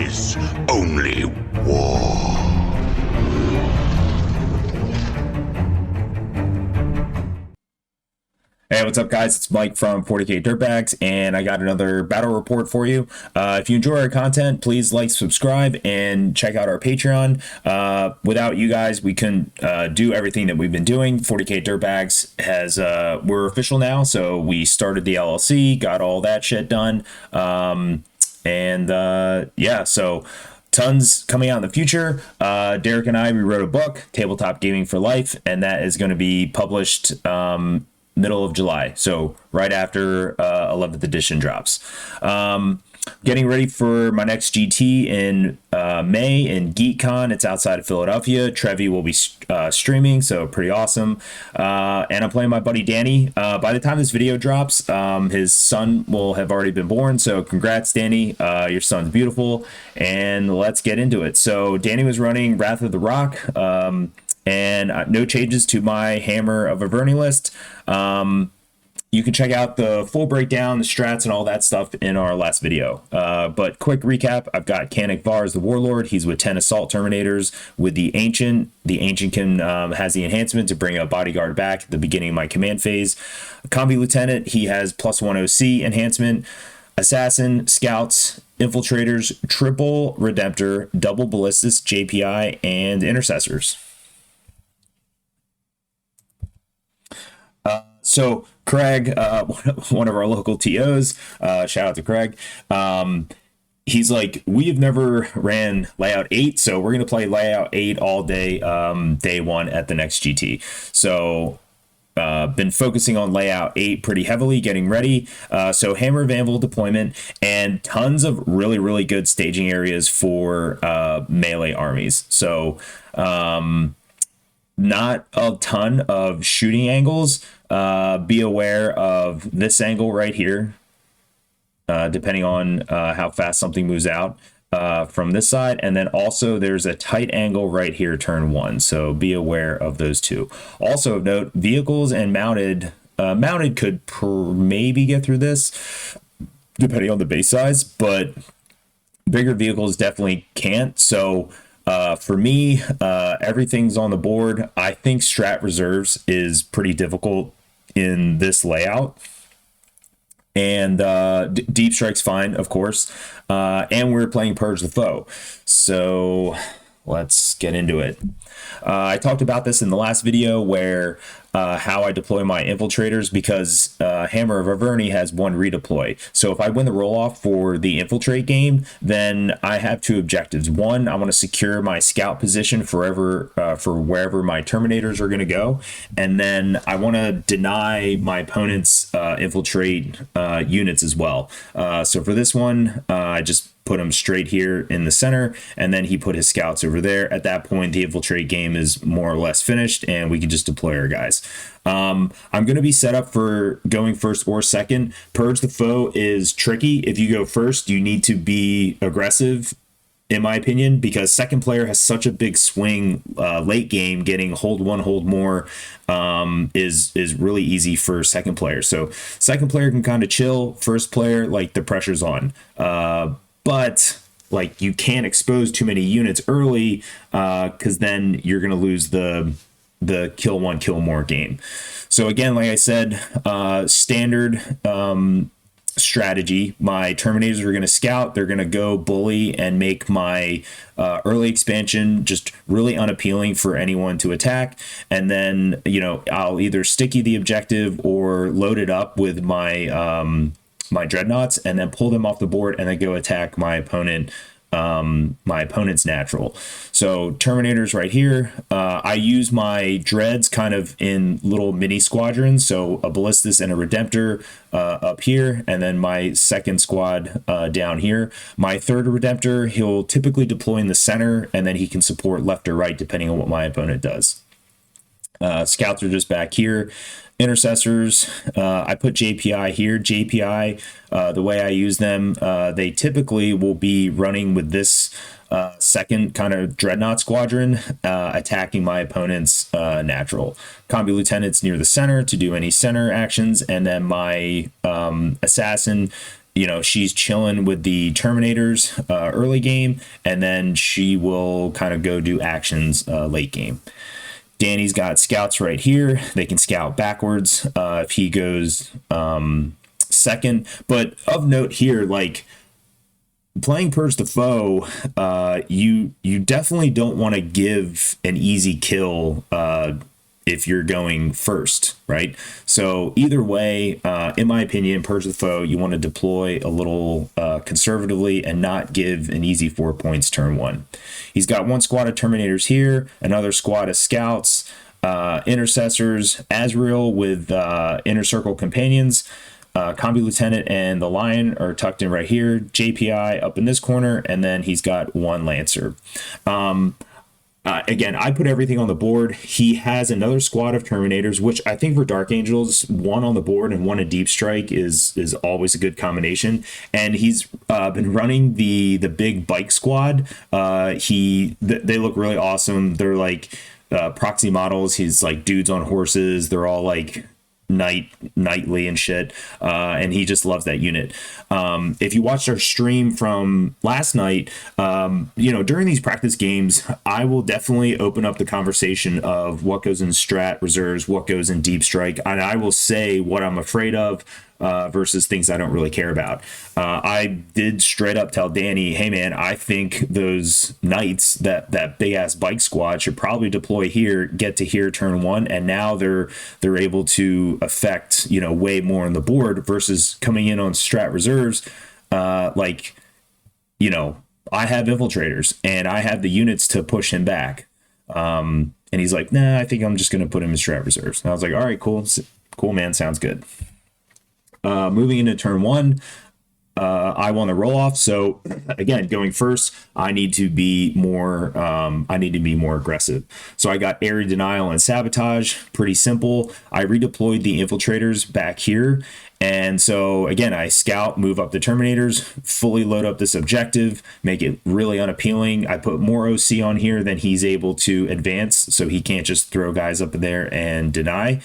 is only war. Hey, what's up, guys? It's Mike from 40k Dirtbags, and I got another battle report for you. If you enjoy our content, please like, subscribe, and check out our Patreon. Without you guys, we couldn't do everything that we've been doing. 40k Dirtbags has we're official now, so we started the LLC, got all that shit done, yeah, so tons coming out in the future. Derek and I, we wrote a book, Tabletop Gaming for Life, and that is going to be published middle of July, so right after 11th edition drops. Getting ready for my next GT in May in GeekCon. It's outside of Philadelphia. Trevi will be streaming, so pretty awesome. And I'm playing my buddy Danny. By the time this video drops, his son will have already been born, so congrats, Danny. Your son's beautiful, and let's get into it. So Danny was running Wrath of the Rock, and no changes to my Hammer of Averni list. You can check out the full breakdown, the strats, and all that stuff in our last video. But quick recap, I've got Canik Var as the Warlord. He's with 10 Assault Terminators with the Ancient. The Ancient can has the enhancement to bring a Bodyguard back at the beginning of my command phase. Combi Lieutenant, he has +1 OC enhancement. Assassin, Scouts, Infiltrators, Triple Redemptor, Double Ballistas, JPI, and Intercessors. So Craig, one of our local TOs, shout out to Craig. He's like, we have never ran layout 8, so we're going to play layout 8 all day, day one at the next GT. So been focusing on layout 8 pretty heavily, getting ready. So Hammer of Anvil deployment and tons of really, really good staging areas for melee armies. So not a ton of shooting angles. Be aware of this angle right here, depending on how fast something moves out from this side. And then also there's a tight angle right here, turn 1. So be aware of those two. Also note, vehicles and mounted could maybe get through this, depending on the base size, but bigger vehicles definitely can't. So for me, everything's on the board. I think strat reserves is pretty difficult in this layout, and deep strike's fine, of course, and we're playing Purge the Foe, so let's get into it. I talked about this in the last video where how I deploy my infiltrators, because Hammer of Averni has 1 redeploy. So if I win the roll-off for the infiltrate game, then I have 2 objectives. 1, I want to secure my scout position forever for wherever my Terminators are going to go. And then I want to deny my opponent's infiltrate units as well. So for this one, I just put him straight here in the center, and then he put his scouts over there. At that point, the infiltrate game is more or less finished, and we can just deploy our guys. I'm going to be set up for going first or second. Purge the Foe is tricky. If you go first, you need to be aggressive, in my opinion, because second player has such a big swing late game. Getting hold 1, hold more is really easy for second player. So second player can kind of chill. First player, like, the pressure's on. But like, you can't expose too many units early, because then you're going to lose the kill 1, kill more game. So again, like I said, standard strategy. My Terminators are going to scout. They're going to go bully and make my early expansion just really unappealing for anyone to attack. And then, you know, I'll either sticky the objective or load it up with my my dreadnoughts, and then pull them off the board and then go attack my opponent's natural. So Terminators right here. I use my dreads kind of in little mini squadrons. So a Ballistas and a Redemptor up here, and then my second squad down here. My third Redemptor, he'll typically deploy in the center, and then he can support left or right depending on what my opponent does. Scouts are just back here. Intercessors, I put JPI here. JPI, the way I use them, they typically will be running with this second kind of dreadnought squadron, attacking my opponent's natural. Combi Lieutenant's near the center to do any center actions, and then my assassin she's chilling with the Terminators early game, and then she will kind of go do actions late game. Danny's got scouts right here. They can scout backwards if he goes second. But of note here, like, playing Purge the Foe, you definitely don't want to give an easy kill if you're going first, right? So either way, in my opinion, Purge the Foe, you want to deploy a little conservatively and not give an easy 4 points turn 1. He's got one squad of Terminators here, another squad of Scouts, Intercessors, Azrael with Inner Circle Companions, Combi Lieutenant and the Lion are tucked in right here, JPI up in this corner, and then he's got one Lancer. Again, I put everything on the board. He has another squad of Terminators, which I think for Dark Angels, one on the board and one a Deep Strike is always a good combination. And he's been running the big bike squad. They look really awesome. They're like proxy models. He's like dudes on horses. They're all like knightly and shit, and he just loves that unit. If you watched our stream from last night, during these practice games, I will definitely open up the conversation of what goes in strat reserves, what goes in deep strike, and I will say what I'm afraid of versus things I don't really care about. I did straight up tell Danny, hey man, I think those knights, that big ass bike squad should probably deploy here, get to here turn 1, and now they're able to affect way more on the board versus coming in on strat reserves. I have infiltrators and I have the units to push him back. And he's like, nah, I think I'm just gonna put him in strat reserves. And I was like, all right, cool man, sounds good. Moving into turn 1, I want to roll off. So again, going first, I need to be more aggressive. So I got area denial and sabotage. Pretty simple. I redeployed the infiltrators back here. And so again, I scout, move up the Terminators, fully load up this objective, make it really unappealing. I put more OC on here than he's able to advance, so he can't just throw guys up in there and deny.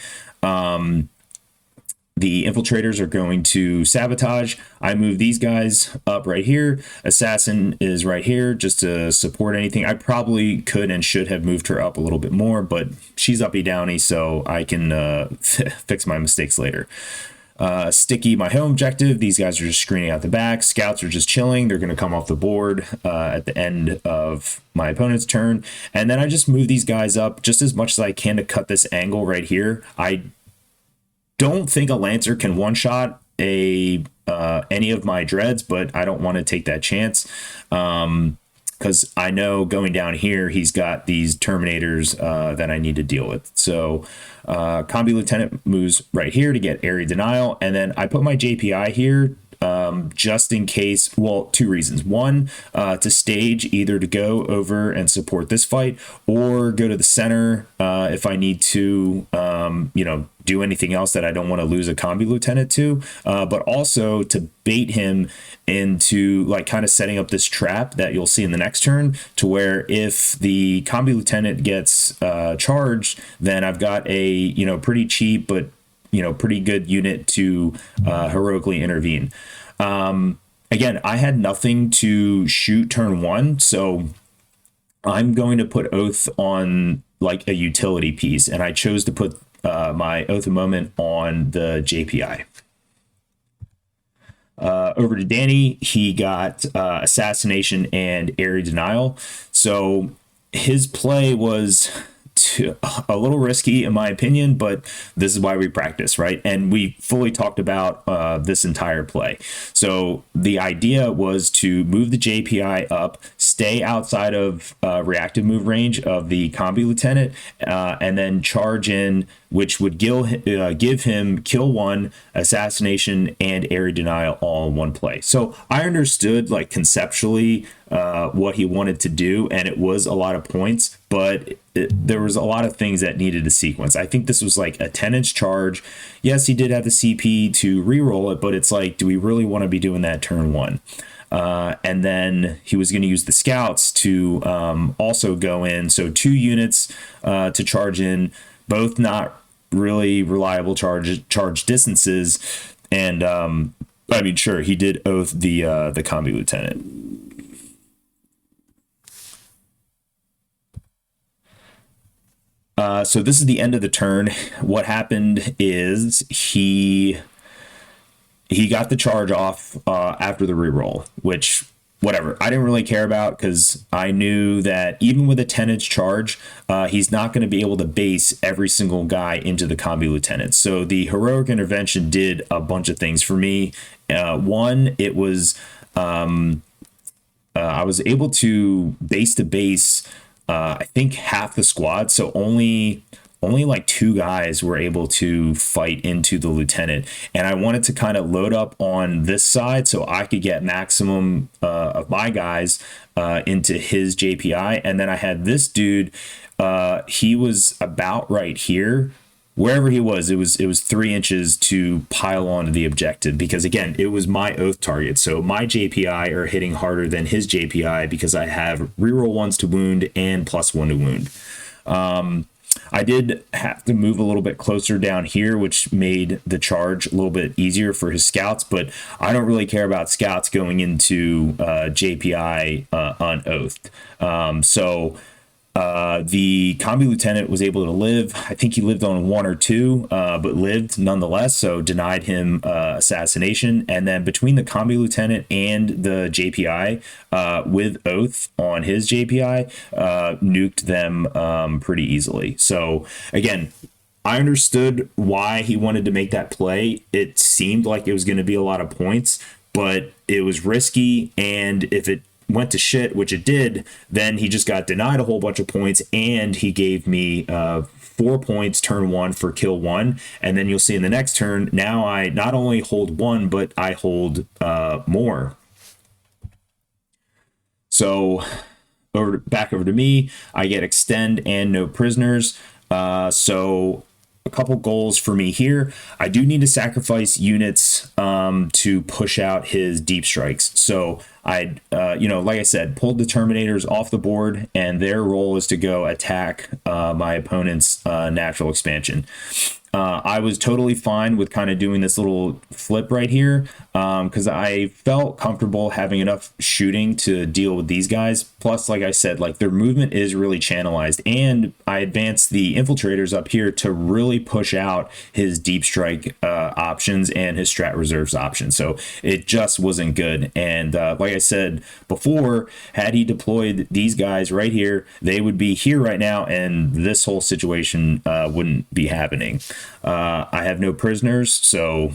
The infiltrators are going to sabotage. I move these guys up right here. Assassin is right here just to support anything. I probably could and should have moved her up a little bit more, but she's uppy downy, so I can fix my mistakes later. Sticky, my home objective. These guys are just screening out the back. Scouts are just chilling. They're going to come off the board at the end of my opponent's turn. And then I just move these guys up just as much as I can to cut this angle right here. I don't think a Lancer can one-shot any of my dreads, but I don't want to take that chance because I know going down here he's got these Terminators that I need to deal with. So Combi Lieutenant moves right here to get area denial, and then I put my JPI here just in case. Well, two reasons. One, to stage, either to go over and support this fight or go to the center if I need to do anything else that I don't want to lose a Combi Lieutenant to, but also to bait him into like kind of setting up this trap that you'll see in the next turn, to where if the Combi Lieutenant gets charged, then I've got a pretty cheap but pretty good unit to heroically intervene. Again, I had nothing to shoot turn 1, so I'm going to put Oath on like a utility piece, and I chose to put my Oath of Moment on the JPI. Over to Danny, he got Assassination and Area Denial. So his play was a little risky in my opinion, but this is why we practice, right? And we fully talked about this entire play. So the idea was to move the JPI up, stay outside of reactive move range of the Combi Lieutenant, and then charge in, which would give him kill 1, assassination, and area denial all in one play. So I understood like conceptually what he wanted to do, and it was a lot of points, but there was a lot of things that needed a sequence. I think this was like a 10-inch charge. Yes, he did have the CP to re-roll it, but it's like, do we really want to be doing that turn 1? And then he was going to use the scouts to also go in. So 2 units to charge in, both not really reliable charge distances. And I mean, sure, he did oath the combi lieutenant. So this is the end of the turn. What happened is he got the charge off after the reroll, which whatever I didn't really care about, because I knew that even with a 10-inch charge, he's not going to be able to base every single guy into the combi lieutenant. So the heroic intervention did a bunch of things for me. One, it was I was able to base I think half the squad, so only like 2 guys were able to fight into the lieutenant, and I wanted to kind of load up on this side so I could get maximum of my guys into his JPI. And then I had this dude, he was about right here. Wherever he was, it was 3 inches to pile onto the objective, because again, it was my oath target. So my JPI are hitting harder than his JPI because I have reroll 1s to wound and +1 to wound. I did have to move a little bit closer down here, which made the charge a little bit easier for his scouts, but I don't really care about scouts going into JPI unoathed. So the combi lieutenant was able to live. I think he lived on 1 or 2, but lived nonetheless, so denied him assassination. And then between the combi lieutenant and the JPI, with oath on his JPI, nuked them pretty easily. So again, I understood why he wanted to make that play. It seemed like it was going to be a lot of points, but it was risky, and if it went to shit, which it did, then he just got denied a whole bunch of points, and he gave me 4 points turn 1 for kill 1. And then you'll see in the next turn, now I not only hold 1, but I hold more. So back over to me, I get extend and no prisoners. So a couple goals for me here. I do need to sacrifice units to push out his deep strikes. So I, like I said, pulled the Terminators off the board, and their role is to go attack my opponent's natural expansion. I was totally fine with kind of doing this little flip right here, because I felt comfortable having enough shooting to deal with these guys. Plus, like I said, like their movement is really channelized, and I advanced the infiltrators up here to really push out his deep strike options and his strat reserves options. So it just wasn't good. And like I said before, had he deployed these guys right here, they would be here right now, and this whole situation wouldn't be happening. I have no prisoners, so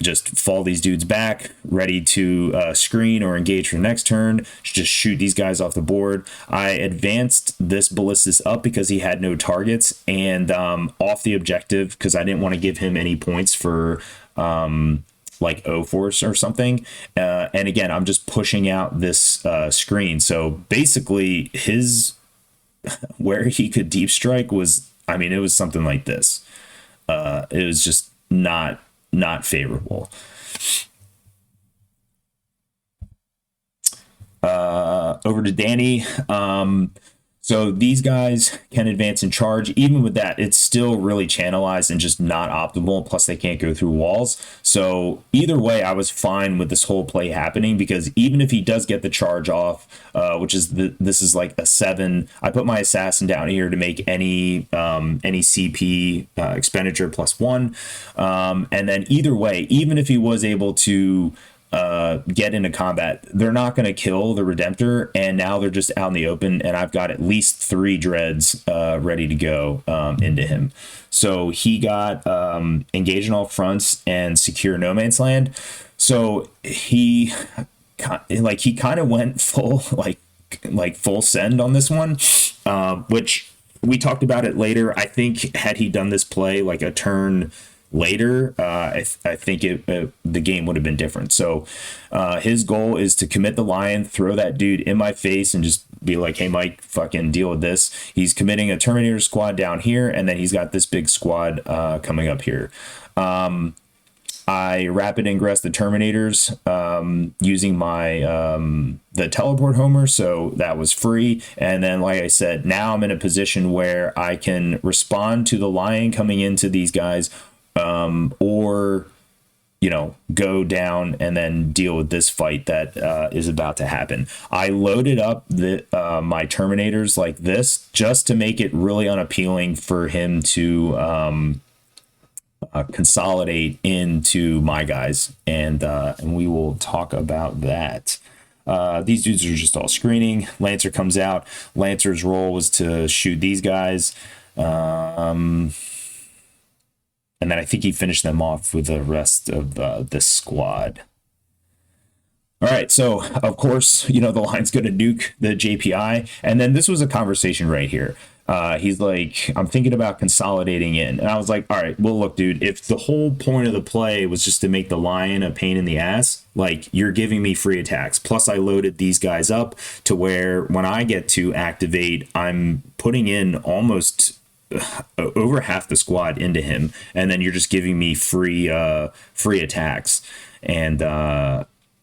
just fall these dudes back, ready to screen or engage for the next turn. Just shoot these guys off the board. I advanced this ballistas up because he had no targets, and off the objective because I didn't want to give him any points for like O-Force or something. And again, I'm just pushing out this screen. So basically his where he could deep strike was, I mean, it was something like this. It was just not favorable. Over to Danny. So these guys can advance and charge. Even with that, it's still really channelized and just not optimal. Plus, they can't go through walls. So either way, I was fine with this whole play happening, because even if he does get the charge off, which is this is like a 7, I put my assassin down here to make any CP expenditure +1. And then either way, even if he was able to get into combat, they're not going to kill the Redemptor, and now they're just out in the open, and I've got at least 3 dreads ready to go into him. So he got engage in all fronts and secure no man's land. So he kind of went full like full send on this one, which we talked about it later. I think had he done this play like a turn later, I think the game would have been different. So his goal is to commit the lion, throw that dude in my face, and just be like, hey Mike, fucking deal with this. He's committing a Terminator squad down here, and then he's got this big squad coming up here. I rapid ingress the Terminators using my the teleport homer, so that was free. And then, like I said, now I'm in a position where I can respond to the lion coming into these guys, or you know, go down and then deal with this fight that is about to happen. I loaded up my Terminators like this just to make it really unappealing for him to consolidate into my guys, and we will talk about that. These dudes are just all screening. Lancer comes out. Lancer's role was to shoot these guys. And then I think he finished them off with the rest of this squad. All right, so of course, you know, the line's going to nuke the JPI. And then this was a conversation right here. He's like, I'm thinking about consolidating in. And I was like, all right, well, look, dude, if the whole point of the play was just to make the lion a pain in the ass, like, you're giving me free attacks. Plus, I loaded these guys up to where when I get to activate, I'm putting in almost over half the squad into him, and then you're just giving me free attacks. And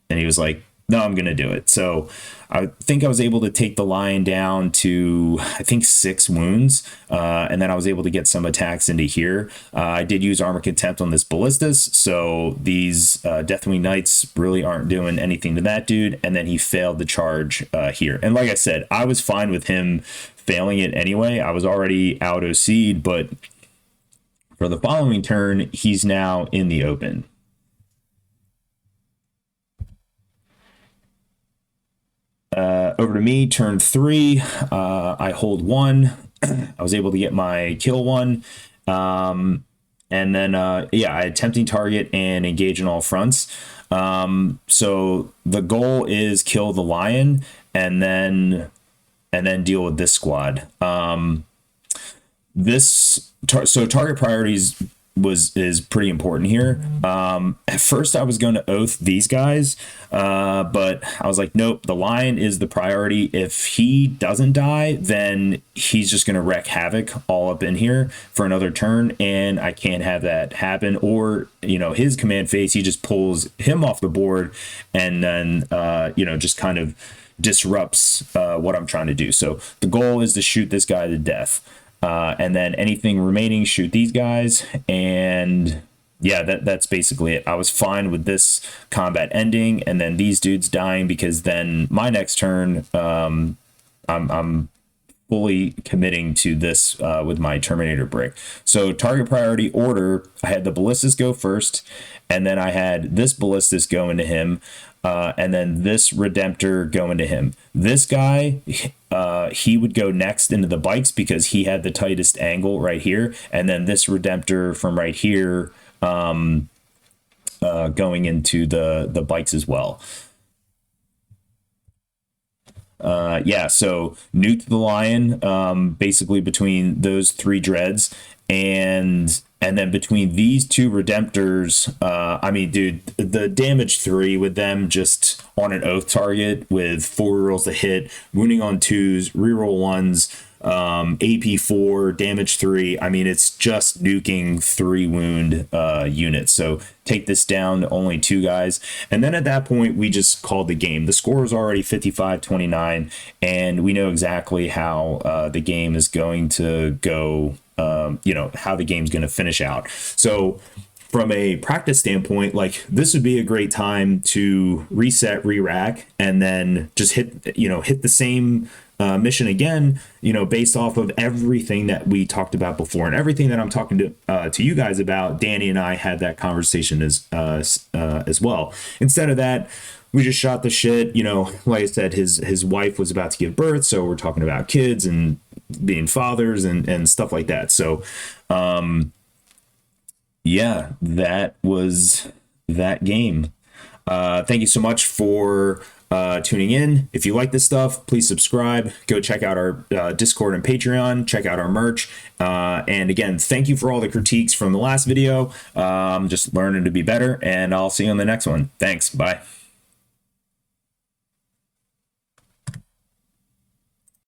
he was like, no, I'm gonna do it. So I think I was able to take the lion down to, I think, 6 wounds, and then I was able to get some attacks into here. I did use armor contempt on this ballistas, so these Deathwing Knights really aren't doing anything to that dude. And then he failed the charge here, and like I said, I was fine with him failing it anyway. I was already out OC'd, but for the following turn, he's now in the open. Over to me, turn 3. I hold 1. I was able to get my kill 1. And then, yeah, I had tempting target and engage in all fronts. So the goal is kill the lion and then deal with this squad. So target priorities is pretty important here. At first I was going to oath these guys, but I was like, nope, the lion is the priority. If he doesn't die, then he's just going to wreak havoc all up in here for another turn, and I can't have that happen. Or, you know, his command phase, he just pulls him off the board and then, you know, just kind of disrupts what I'm trying to do. So the goal is to shoot this guy to death, and then anything remaining, shoot these guys. And yeah, that's basically it. I was fine with this combat ending and then these dudes dying, because then my next turn, I'm fully committing to this with my Terminator brick. So target priority order, I had the ballistas go first, and then I had this ballistas go into him, and then this Redemptor go into him. This guy, he would go next into the bikes because he had the tightest angle right here, and then this Redemptor from right here going into the bikes as well. Yeah, so nuke the lion, basically between those 3 dreads, and then between these 2 Redemptors, I mean, dude, the damage 3 with them just on an oath target with 4 rerolls to hit, wounding on 2s, reroll 1s, AP 4, damage 3. I mean, it's just nuking 3 wound units. So take this down to only 2 guys. And then at that point, we just called the game. The score was already 55-29, and we know exactly how the game is going to go, you know, how the game's going to finish out. So from a practice standpoint, like, this would be a great time to reset, re-rack, and then just hit the same mission again, you know, based off of everything that we talked about before and everything that I'm talking to you guys about. Danny and I had that conversation as well. Instead of that, we just shot the shit. You know, like I said, his wife was about to give birth, so we're talking about kids and being fathers and stuff like that. So yeah, that was that game. Thank you so much for tuning in. If you like this stuff, please subscribe. Go check out our Discord and Patreon. Check out our merch. And again, thank you for all the critiques from the last video. Just learning to be better, and I'll see you on the next one. Thanks. Bye.